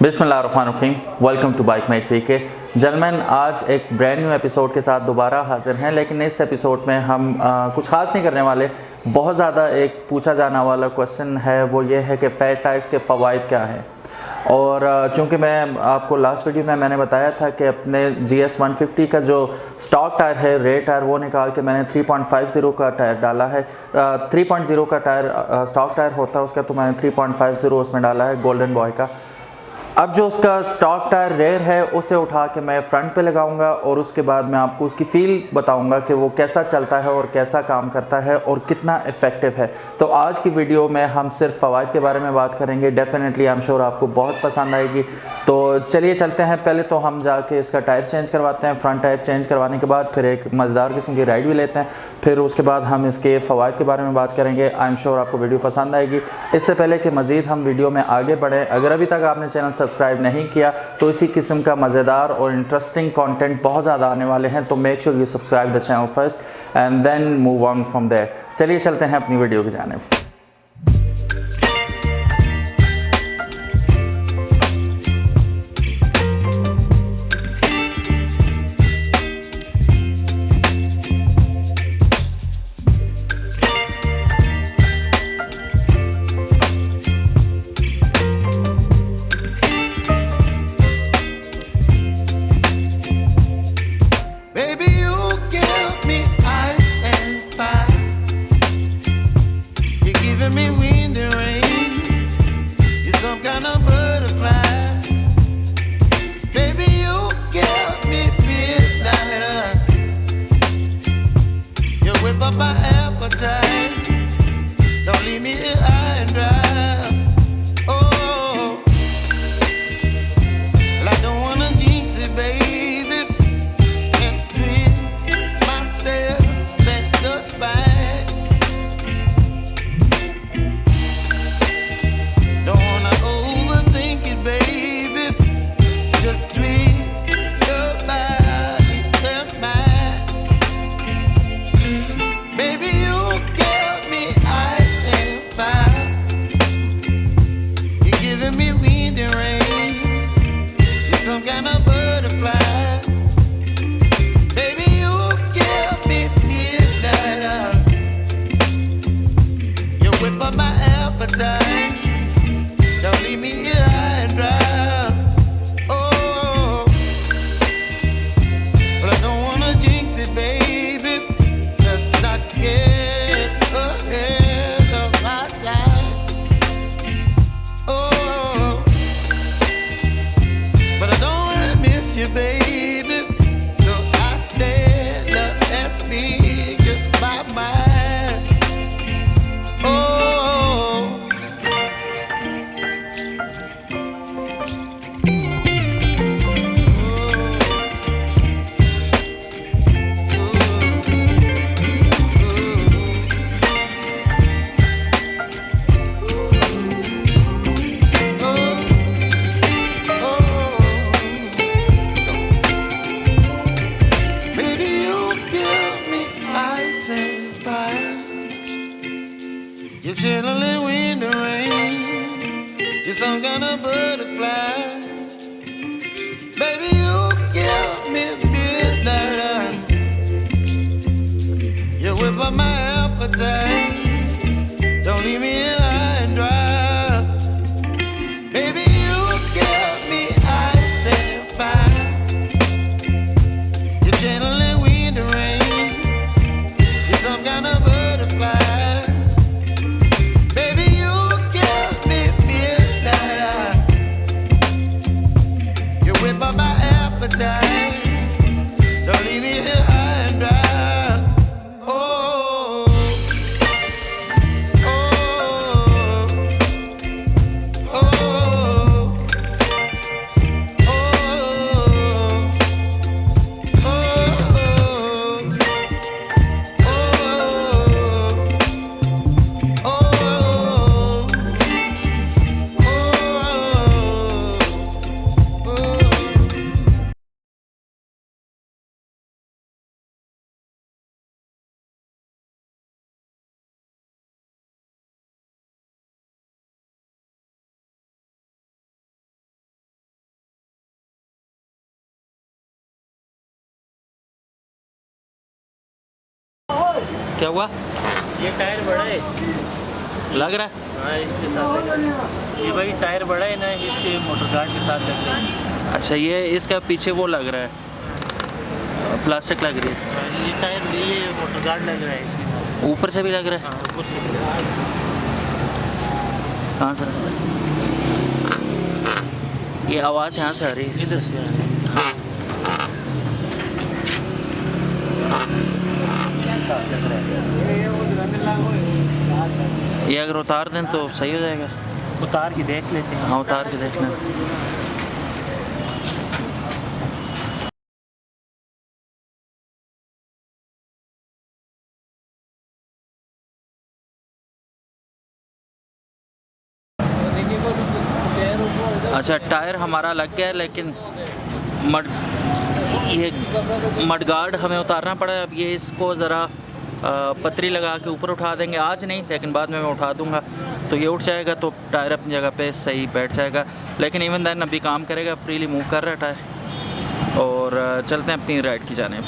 बिस्मिल्लाहिर्रहमानिर्रहीम। Welcome to bike met पीके। जलमैन, आज एक ब्रांड न्यू एपिसोड के साथ दोबारा हाजिर हैं, लेकिन इस एपिसोड में हम कुछ ख़ास नहीं करने वाले। बहुत ज़्यादा एक पूछा जाने वाला क्वेश्चन है, वो ये है कि फ़ैट टायर्स के फ़वाइद क्या हैं। और चूँकि मैं आपको लास्ट वीडियो में मैंने बताया था कि अपने GS 150 का जो स्टॉक टायर है, रेयर टायर, वो निकाल के मैंने 3.50 का टायर डाला है। 3.0 का टायर स्टॉक टायर होता है उसका, तो मैंने 3.50 उसमें डाला है गोल्डन बॉय का। अब जो उसका स्टॉक टायर रेयर है उसे उठा के मैं फ्रंट पे लगाऊंगा और उसके बाद मैं आपको उसकी फ़ील बताऊंगा कि वो कैसा चलता है और कैसा काम करता है और कितना इफ़ेक्टिव है। तो आज की वीडियो में हम सिर्फ फ़वाइद के बारे में बात करेंगे। डेफिनेटली आई एम श्योर आपको बहुत पसंद आएगी। तो चलिए चलते हैं। पहले तो हम जाके इसका टायर चेंज करवाते हैं। फ्रंट टायर चेंज करवाने के बाद फिर एक मज़ेदार किस्म की राइड भी लेते हैं। फिर उसके बाद हम इसके फ़वाइद के बारे में बात करेंगे। आई एम श्योर आपको वीडियो पसंद आएगी। इससे पहले कि मज़ीद हम वीडियो में आगे बढ़ें, अगर अभी तक आपने चैनल सब्सक्राइब नहीं किया तो इसी किस्म का मज़ेदार और इंटरेस्टिंग कंटेंट बहुत ज़्यादा आने वाले हैं। तो make sure you subscribe the channel first and then move on from there. चलिए चलते हैं अपनी वीडियो की जानिब। You're chilling in the rain. You're some kind of butterfly. Baby, you give me midnight. You whip up my appetite. Don't leave me here high and dry. Baby, you give me ice and fire. You're channeling wind and rain. You're some kind of butterfly. Don't leave me here high and dry. Oh, क्या हुआ? ये tyre बड़ा है। लग रहा है? हाँ इसके साथ लग रहा है। ये भाई टायर बड़ा है ना, इसके मोटर गार्ड के साथ लग रहा है। अच्छा, ये इसका पीछे वो लग रहा है, प्लास्टिक लग रही है। ये टायर, ये मोटर गार्ड लग रहा है इसके साथ। ऊपर से भी लग रहा है? हाँ ऊपर से भी लग रहा है। कहाँ से लग रहा है? ये आवाज़ यहाँ से आ रही है। इधर से आ रहा है। इसके साथ लग रहा है। ये अगर उतार दें तो सही हो जाएगा। उतार के देख लेते हैं। हाँ, उतार के देख लें। अच्छा, टायर हमारा लग गया है, लेकिन ये मडगार्ड हमें उतारना पड़ा है। अब ये इसको ज़रा पतरी लगा के ऊपर उठा देंगे। आज नहीं, लेकिन बाद में मैं उठा दूंगा, तो ये उठ जाएगा, तो टायर अपनी जगह पे सही बैठ जाएगा। लेकिन इवन दैन अभी काम करेगा, फ्रीली मूव कर रहा है टायर। और चलते हैं अपनी राइड की जानिब।